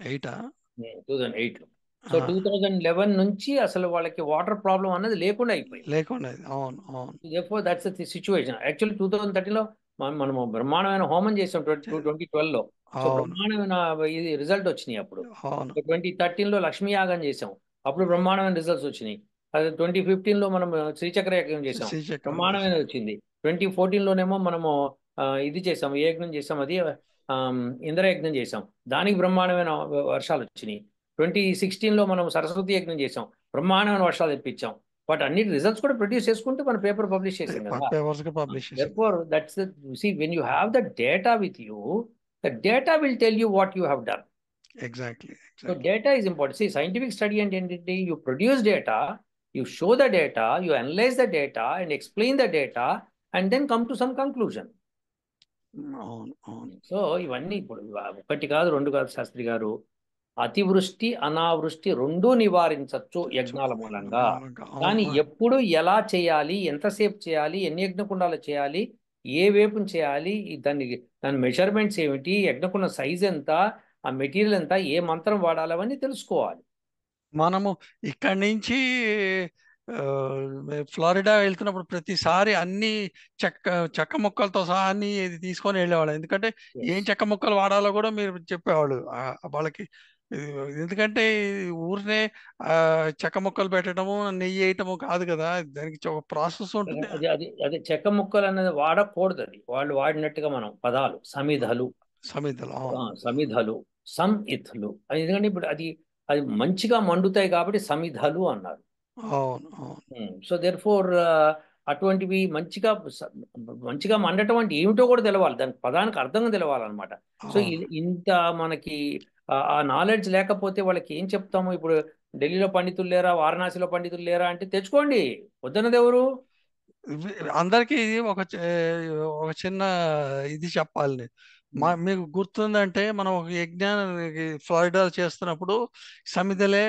8ఆ? 2008లో. సో 2011 నుంచి అసలు వాళ్ళకి వాటర్ ప్రాబ్లం అన్నది లేకుండా అయిపోయింది. లేకుండా. అవును. అవును. therefore that's the situation. Actually 2013లో మనము బ్రహ్మాండమైన హోమం చేసాం, 2012లో. సో అవును. బ్రహ్మాండమైన ఇది రిజల్ట్ వచ్చినాయి అప్పుడు. అవును. 2013లో లక్ష్మీ యాగం చేసాం, అప్పుడు బ్రహ్మాండమైన రిజల్ట్స్ వచ్చినాయి. అదే 2015లో మనం శ్రీచక్ర యజ్ఞం చేసాం, శ్రీచక్రం బ్రహ్మాండమైన చేశారు. వచ్చింది. 2014లోనేమో మనము ఇది చేసాం, ఏ యజ్ఞం చేసాం అది ఇంద్రయజ్ఞం చేసాం, దానికి బ్రహ్మాండమైన వర్షాలు వచ్చినాయి. 2016లో మనం సరస్వతి యజ్ఞం చేసాం, బ్రహ్మాండమైన వర్షాలు తెప్పించాం. బట్ అన్ని రిజల్ట్స్ కూడా ప్రొడ్యూస్ చేసుకుంటూ మన పేపర్ పబ్లిష్ చేసాం కదా. పేపర్స్ కి పబ్లిష్ చేశారు. Therefore, that's the see when you have the data with you, the data will tell you what you have done. Exactly. So exactly. data is important. See, scientific study and entity, you produce data, you show the data, you analyze the data and explain the data, and then come to some conclusion. అవును. అవును. So ఇవన్నీ ఇప్పుడు ఒకటి కాదు, రెండు కాదు శాస్త్రి గారు. అతివృష్టి అనావృష్టి రెండూ నివారించవచ్చు యజ్ఞాల మూలంగా. కానీ అవును. ఎప్పుడు ఎలా చేయాలి, ఎంతసేపు చేయాలి, ఎన్ని యజ్ఞకుండాలు చేయాలి, ఏ వేపుని చేయాలి, దాని మెజర్మెంట్స్ ఏమిటి, యజ్ఞకుండ సైజ్ ఎంత, ఆ మెటీరియల్ ఎంత, ఏ మంత్రం వాడాలి, అవన్నీ తెలుసుకోవాలి. మనము ఇక్కడి నుంచి ఆ, ఫ్లోరిడా వెళ్తున్నప్పుడు ప్రతిసారి అన్ని చెక్క చెక్క ముక్కలతో సహా అన్ని ఇది తీసుకొని వెళ్ళేవాళ్ళు. ఎందుకంటే Yes. ఏం చెక్క ముక్కలు వాడాలో కూడా మీరు చెప్పేవాళ్ళు వాళ్ళకి. ఎందుకంటే ఊరినే చెక్క ముక్కలు పెట్టడము, నెయ్యి వేయటము కాదు కదా, దానికి ఒక ప్రాసెస్ ఉంటుంది. అది చెక్క ముక్కలు అనేది వాడకూడదు. అది వాళ్ళు వాడినట్టుగా మనం పదాలు సమిధలు, సమిధలు, అవును. సమిధలు, సంఇథులు. ఎందుకంటే ఇప్పుడు అది అది మంచిగా మండుతాయి కాబట్టి సమిధలు అన్నారు. అవును, అవును. సో దేర్ ఫోర్ అటువంటివి మంచిగా మండటం అంటే ఏమిటో కూడా తెలవాలి, దానికి పదానికి అర్థం తెలవాలన్నమాట. సో అవును. ఇంత మనకి ఆ నాలెడ్జ్ లేకపోతే వాళ్ళకి ఏం చెప్తాము? ఇప్పుడు ఢిల్లీలో పండితులు లేరా, వారణాసిలో పండితులు లేరా అంటే తెచ్చుకోండి, వద్దన్నది ఎవరు? అందరికీ ఒక చిన్న ఇది చెప్పాలి. మీకు గుర్తుందంటే మనం ఒక యజ్ఞానికి ఫ్లోరిడాలో చేస్తున్నప్పుడు సమిధలే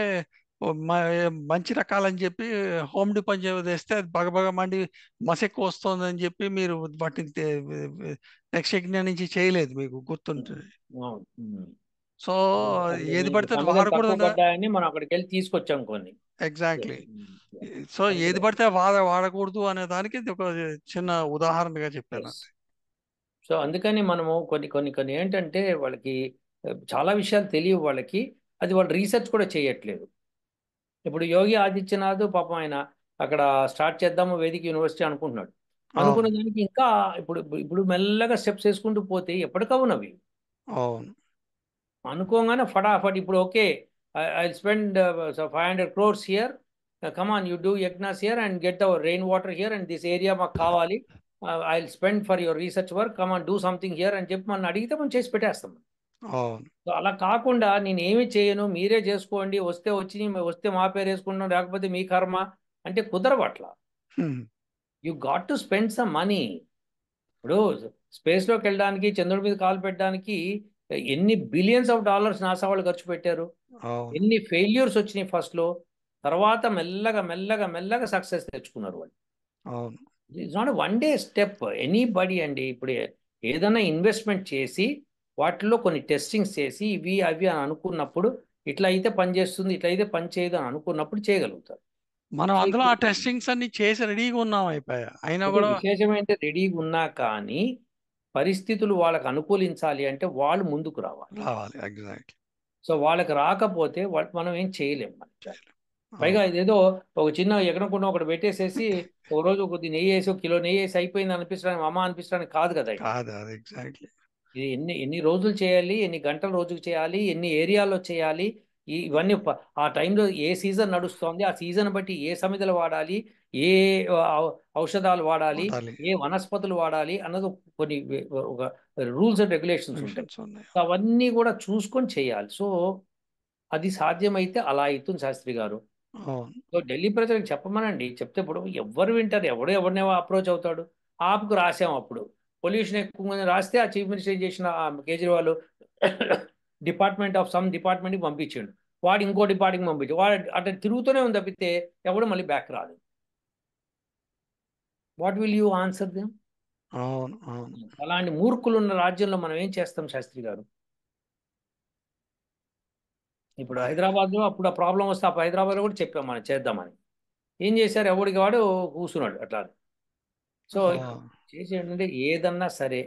మంచి రకాలని చెప్పి హోమ్ డిపెండ్ చేస్తే అది బగబగ మండి మసెక్కు వస్తుందని చెప్పి మీరు వాటిని నెక్స్ట్ యజ్ఞం నుంచి చేయలేదు, మీకు గుర్తుంటుంది. అవును. సో ఏది మీకు పడితే అది సమిధలు తక్కువ వాడకూడదు. పడ్డాయని మనం అక్కడికి వెళ్ళి తీసుకొచ్చాం కొన్ని. ఎగ్జాక్ట్లీ. Yeah. సో ఏది అందుకనే పడితే వాడకూడదు అనే దానికి ఇది ఒక చిన్న ఉదాహరణగా చెప్పాను. yes. సో అందుకని మనము కొన్ని కొన్ని కొన్ని ఏంటంటే వాళ్ళకి చాలా విషయాలు తెలియవు వాళ్ళకి, అది వాళ్ళు రీసెర్చ్ కూడా చేయట్లేదు. ఇప్పుడు యోగి ఆదిత్యనాథ్ పాపం ఆయన అక్కడ స్టార్ట్ చేద్దాము వేదిక యూనివర్సిటీ అనుకుంటున్నాడు. అనుకున్న అవును, దానికి ఇంకా ఇప్పుడు ఇప్పుడు మెల్లగా స్టెప్స్ వేసుకుంటూ పోతే ఎప్పటికవునవి. అవును, అనుకోగానే ఫటాఫట్ ఇప్పుడు okay, I spend 500 crores here, come on you do యజ్ఞాస్ here and get the rain water here and this area మాకు కావాలి, I spend for your research work, come on do something here అని చెప్పి మనం అడిగితే మనం చేసి పెట్టేస్తాం. అవును. సో అలా కాకుండా నేను ఏమి చేయను, మీరే చేసుకోండి, వస్తే వచ్చి వస్తే మా పేరు వేసుకుంటాం, లేకపోతే మీ కర్మ అంటే కుదరవు అట్లా. హ్మ్. You got to spend some money. ఇప్పుడు స్పేస్లోకి వెళ్ళడానికి, చంద్రుడి మీద కాలు పెట్టడానికి ఎన్ని బిలియన్స్ ఆఫ్ డాలర్స్ నాసా వాళ్ళు ఖర్చు పెట్టారు, అవును, ఎన్ని ఫెయిల్యూర్స్ వచ్చినాయి ఫస్ట్లో, తర్వాత మెల్లగా మెల్లగా మెల్లగా సక్సెస్ తెచ్చుకున్నారు వాళ్ళు. అవును. It's not one day step anybody అండి. ఇప్పుడు ఏదైనా ఇన్వెస్ట్మెంట్ చేసి వాటిలో కొన్ని టెస్టింగ్స్ చేసి ఇవి అవి అని అనుకున్నప్పుడు, ఇట్లా అయితే పని చేస్తుంది, ఇట్లా అయితే పని చేయదు అని అనుకున్నప్పుడు చేయగలుగుతారు. మనం సో అందులో ఇప్పుడు ఆ టెస్టింగ్స్ అన్ని చేసి రెడీగా ఉన్నాం అయిపోయా అయినా అయితే కూడా. విశేషమైతే రెడీగా ఉన్నా కానీ పరిస్థితులు వాళ్ళకు అనుకూలించాలి అంటే వాళ్ళు ముందుకు రావాలి. రావాలి, ఎగ్జాక్ట్లీ. సో వాళ్ళకి రాకపోతే మనం ఏం చేయలేం. పైగా అవును. ఇదేదో ఒక చిన్న ఎగనకుండా ఒకటి పెట్టేసేసి ఒక రోజు కొద్ది నెయ్యి వేసి, ఒక కిలో నెయ్యి వేసి అయిపోయింది అనిపించడానికి, అమ్మ అనిపించడానికి కాదు కదా ఇది. కాదు, అది ఎగ్జాక్ట్లీ. ఇది ఎన్ని ఎన్ని రోజులు చేయాలి, ఎన్ని గంటలు రోజుకు చేయాలి, ఎన్ని ఏరియాలో చేయాలి, ఇవన్నీ ఆ టైంలో ఏ సీజన్ నడుస్తోంది, ఆ సీజన్ బట్టి ఏ సమిధలు వాడాలి, ఏ ఔషధాలు వాడాలి, వాడాలి. ఏ వనస్పతులు వాడాలి అన్నది కొన్ని ఒక రూల్స్ అండ్ రెగ్యులేషన్స్ ఉంటాయి. మిషన్స్ ఉన్నాయి. సో అవన్నీ కూడా చూసుకొని చేయాలి. సో అది సాధ్యమైతే అలా అవుతుంది శాస్త్రి గారు. అవును, సో ఢిల్లీ ప్రజలకు చెప్పమనండి, చెప్తే ఇప్పుడు ఎవ్వరు వింటారు, ఎవరినే అప్రోచ్ అవుతాడు. ఆప్కు రాసాం అప్పుడు పొల్యూషన్ ఎక్కువ రాస్తే ఆ చీఫ్ మినిస్టర్ ఏం చేసిన కేజ్రీవాల్ డిపార్ట్మెంట్ ఆఫ్ సమ్ డిపార్ట్మెంట్కి పంపించాడు, వాడు ఇంకో డిపార్ట్మెంట్కి పంపించాడు, వాడు అట్లా తిరుగుతూనే ఉంది తప్పితే ఎవడు మళ్ళీ బ్యాక్ రాదు. What will you answer them? అవును, అవును. అలాంటి మూర్ఖులు ఉన్న రాజ్యంలో మనం ఏం చేస్తాం శాస్త్రి గారు? ఇప్పుడు హైదరాబాద్లో అప్పుడు ఆ ప్రాబ్లం వస్తే అప్పుడు హైదరాబాద్లో కూడా చెప్పాం మనం చేద్దామని. ఏం చేశారు? ఎవడికి వాడు కూర్చున్నాడు అట్లా. సో చేసి ఏంటంటే ఏదన్నా సరే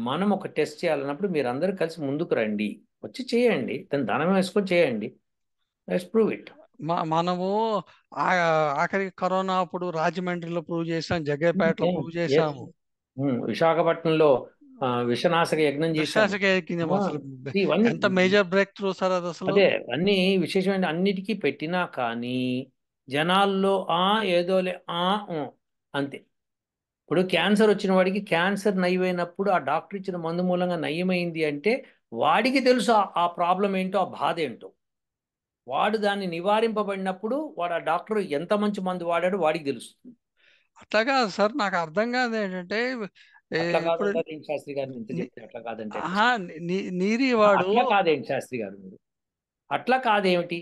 మనం ఒక టెస్ట్ చేయాలన్నప్పుడు మీరు అందరూ కలిసి ముందుకు రండి, వచ్చి చేయండి, దాని ధనం వేసుకొని చేయండి, లెట్స్ ప్రూవ్ ఇట్. మనము ఆఖరికి కరోనా అప్పుడు రాజమండ్రిలో ప్రూవ్ చేసాం, జగ్గైపేటలో ప్రూవ్ చేసాము. విశాఖపట్నంలో విషనాశక యజ్ఞం చేశాము. విశ్వాసకే ఎక్కింది అసలు. ఇవన్నీ ఎంత మేజర్ బ్రేక్ త్రూ సార్ అది అసలు. అదే అన్ని విశేషమైన అన్నిటికీ పెట్టినా కానీ జనాల్లో ఏదోలే అంతే. ఇప్పుడు క్యాన్సర్ వచ్చిన వాడికి క్యాన్సర్ నయమైనప్పుడు ఆ డాక్టర్ ఇచ్చిన మందు మూలంగా నయమైంది అంటే వాడికి తెలుసు ఆ ప్రాబ్లం ఏంటో, ఆ బాధ ఏంటో. వాడు దాన్ని నివారింపబడినప్పుడు వాడు ఆ డాక్టర్ ఎంత మంచి మందు వాడాడో వాడికి తెలుస్తుంది. అట్లా కాదు సార్, నాకు అర్థం కాదు ఏంటంటే అట్లా ఇప్పుడు కాదంటారు ఏంటి శాస్త్రి గారిని ఇంత చెప్తే? అట్లా కాదంటే ఎట్లా? ఆహా, నీరి వాడు. అట్లా కాదేంటి శాస్త్రి గారు మీరు? అట్లా కాదేమిటి?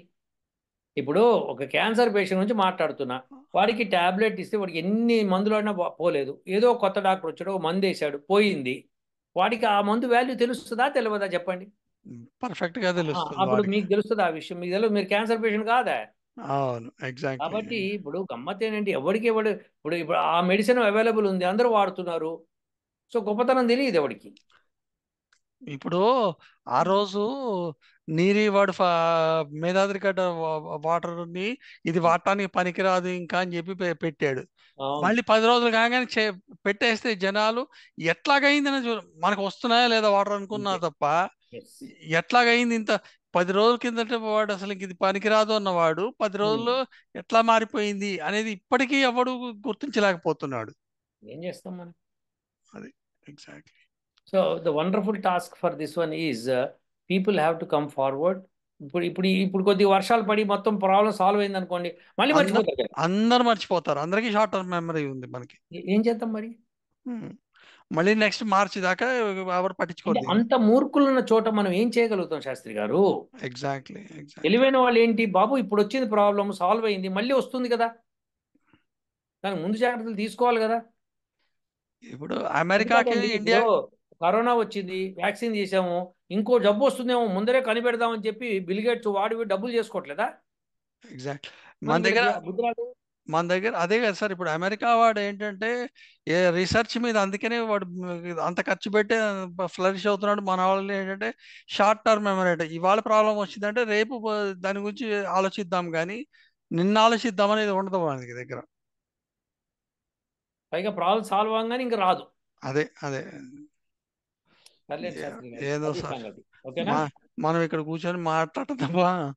ఇప్పుడు ఒక క్యాన్సర్ పేషెంట్ నుంచి మాట్లాడుతున్నా, వాడికి ట్యాబ్లెట్ ఇస్తే వాడికి ఎన్ని మందులు అయినా పోలేదు, ఏదో కొత్త డాక్టర్ వచ్చాడు ఒక మందు వేసాడు పోయింది, వాడికి ఆ మందు వాల్యూ తెలుస్తుందా తెలియదా చెప్పండి? పర్ఫెక్ట్ గా తెలుస్తుంది అప్పుడు వాడికి. మీకు తెలుస్తుంది ఆ విషయం, మీకు తెలియదు, మీరు క్యాన్సర్ పేషెంట్ కాదా? అవును, ఎగ్జాక్ట్లీ. కాబట్టి ఇప్పుడు గమ్మత్ ఏంటంటే ఎవడు ఇప్పుడు ఇప్పుడు ఆ మెడిసిన్ అవైలబుల్ ఉంది, అందరూ వాడుతున్నారు. సో గొప్పతనం తెలియదు ఎవడికి. ఇప్పుడు ఆ రోజు నీరి వాడు మేధాద్రి గడ్డ వాటర్ని ఇది వాడటానికి పనికిరాదు ఇంకా అని చెప్పి పెట్టాడు. అవును. మళ్ళీ 10 రోజులు కాగానే పెట్టేస్తే జనాలు ఎట్లాగైందని మనకు వస్తున్నాయా లేదా వాటర్ అనుకున్నా అంతే. తప్ప Yes. ఎట్లాగైంది ఇంత 10 రోజుల కిందట వాడు అసలు ఇది పనికిరాదు అన్నవాడు 10 రోజుల్లో ఎట్లా మారిపోయింది అనేది ఇప్పటికీ ఎవడు గుర్తించలేకపోతున్నాడు. ఏం చేస్తాం మనం? అది exactly. So the wonderful task for this one is people have to come forward. ఇప్పుడు కొద్దిగా వర్షాలు పడి మొత్తం ప్రాబ్లం సాల్వ్ అయింది అనుకోండి, మళ్ళీ అందరు మర్చిపోతారు కదా. అందరు మర్చిపోతారు. అందరికీ షార్ట్ టర్మ్ మెమరీ ఉంది మనకి. ఏం చేద్దాం మరి? ఉమ్. మళ్ళీ నెక్స్ట్ మార్చి దాకా ఎవరు పట్టించుకోరు అంటే దీన్ని. అంత మూర్ఖులున్న చోట మనం ఏం చేయగలుగుతాం శాస్త్రి గారు? ఎగ్జాక్ట్లీ. తెలివైన వాళ్ళు ఏంటి బాబు, ఇప్పుడు వచ్చింది ప్రాబ్లం సాల్వ్ అయింది, మళ్ళీ వస్తుంది కదా, దానికి ముందు జాగ్రత్తలు తీసుకోవాలి కదా. ఇప్పుడు అది అమెరికాకి కాదండి, ఇండియా. ఇప్పుడు కరోనా వచ్చింది, వ్యాక్సిన్ చేసాము, ఇంకో జబ్బు వస్తుందేమో ముందరే కనిపెడదామని చెప్పి బిల్ గేట్స్ వాడి డబ్బులు చేసుకోవట్లేదా? ఎగ్జాక్ట్. మన మరి దగ్గర వీళ్ళకి బుద్ధి రాదు. మన దగ్గర అదే కదా సార్. ఇప్పుడు అమెరికా వాడు ఏంటంటే ఏ రీసెర్చ్ మీద అందుకనే వాడు అంత ఖర్చు పెట్టి ఫ్లరిష్ అవుతున్నాడు. మన వాళ్ళు ఏంటంటే షార్ట్ టర్మ్ మెమరీ. అంటే ఇవాళ ప్రాబ్లం వచ్చిందంటే రేపు దాని గురించి ఆలోచిద్దాం కానీ నిన్న ఆలోచిద్దాం అనేది ఉండదు మనకి దగ్గర. పైగా ప్రాబ్లం సాల్వ్ అవ్వగానే ఇంకా రాదు. అదే అదే. సర్లేదు శాస్త్రి గారు, ఏదో అది సార్. సంగతి. ఓకేనా? మా మనం ఇక్కడ కూర్చొని మాట్లాడటం తప్ప వీళ్ళకి.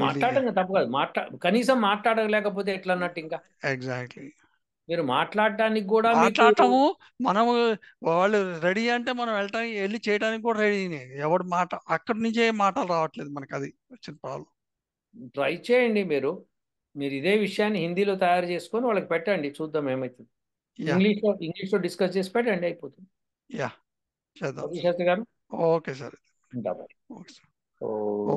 మాట్లాడటం తప్పు కాదు, కనీసం మాట్లాడలేకపోతే ఎట్లా అన్నట్టు ఇంకా. ఎగ్జాక్ట్లీ. మీరు మాట్లాడటానికి కూడా మీకు మాట్లాడటము మనము వాళ్ళు రెడీ అంటే మనం వెళ్ళి చేయడానికి కూడా రెడీనే. ఎవడు మాట అక్కడి నుంచే మాటలు రావట్లేదు మనకి. అది వచ్చిన ప్రాబ్లం. ట్రై చేయండి. మీరు ఇదే విషయాన్ని హిందీలో తయారు చేసుకొని వాళ్ళకి పెట్టండి, చూద్దాం ఏమవుతుంది. యా ఇంగ్లీష్లో డిస్కస్ చేసి పెట్టండి, అయిపోతుంది. యా చేద్దాం ఓకే సార్. శాస్త్రి గారు, ఓకే సార్. ఉంటా మరి. Okay sir. ఓ ఓ